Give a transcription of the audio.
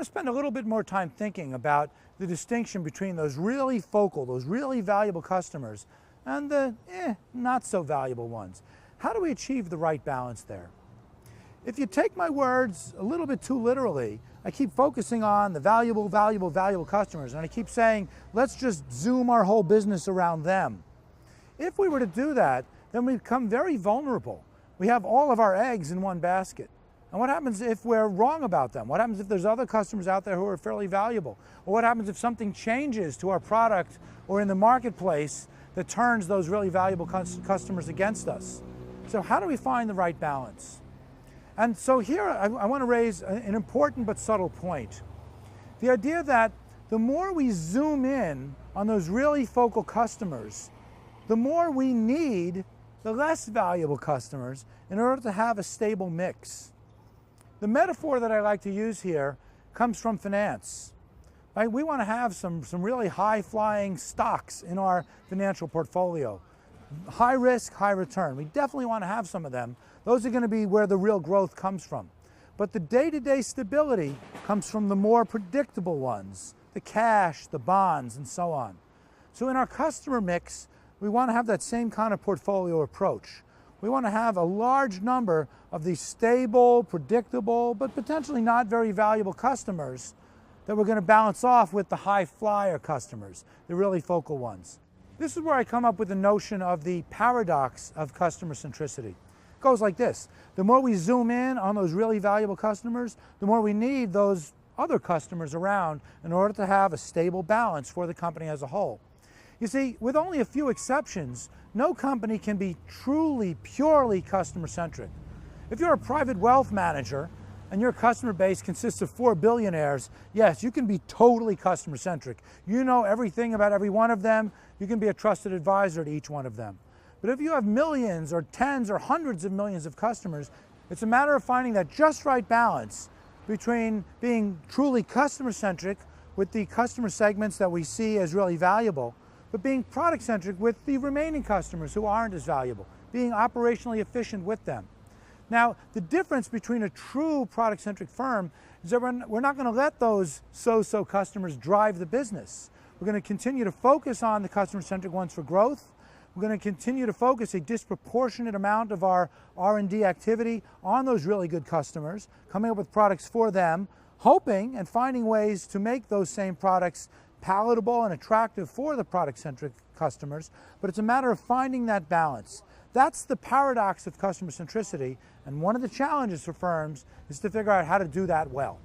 to spend a little bit more time thinking about the distinction between those really focal, those really valuable customers and the not so valuable ones. How do we achieve the right balance there? If you take my words a little bit too literally, I keep focusing on the valuable customers, and I keep saying, let's just zoom our whole business around them. If we were to do that, then we become very vulnerable. We have all of our eggs in one basket. And what happens if we're wrong about them? What happens if there's other customers out there who are fairly valuable? Or what happens if something changes to our product or in the marketplace that turns those really valuable customers against us? So how do we find the right balance? And so here I want to raise an important but subtle point. The idea that the more we zoom in on those really focal customers, the more we need the less valuable customers in order to have a stable mix. The metaphor that I like to use here comes from finance. Right? We want to have some really high-flying stocks in our financial portfolio. High risk, high return. We definitely want to have some of them. Those are going to be where the real growth comes from. But the day-to-day stability comes from the more predictable ones, the cash, the bonds, and so on. So in our customer mix, we want to have that same kind of portfolio approach. We want to have a large number of these stable, predictable, but potentially not very valuable customers that we're going to balance off with the high flyer customers, the really focal ones. This is where I come up with the notion of the paradox of customer centricity. It goes like this: the more we zoom in on those really valuable customers, the more we need those other customers around in order to have a stable balance for the company as a whole. You see, with only a few exceptions, no company can be truly, purely customer-centric. If you're a private wealth manager and your customer base consists of 4 billionaires, yes, you can be totally customer-centric. You know everything about every one of them. You can be a trusted advisor to each one of them. But if you have millions or tens or hundreds of millions of customers, it's a matter of finding that just right balance between being truly customer-centric with the customer segments that we see as really valuable, but being product-centric with the remaining customers who aren't as valuable, being operationally efficient with them. Now, the difference between a true product-centric firm is that we're not going to let those so-so customers drive the business. We're going to continue to focus on the customer-centric ones for growth. We're going to continue to focus a disproportionate amount of our R&D activity on those really good customers, coming up with products for them, hoping and finding ways to make those same products palatable and attractive for the product-centric customers, but it's a matter of finding that balance. That's the paradox of customer centricity, and one of the challenges for firms is to figure out how to do that well.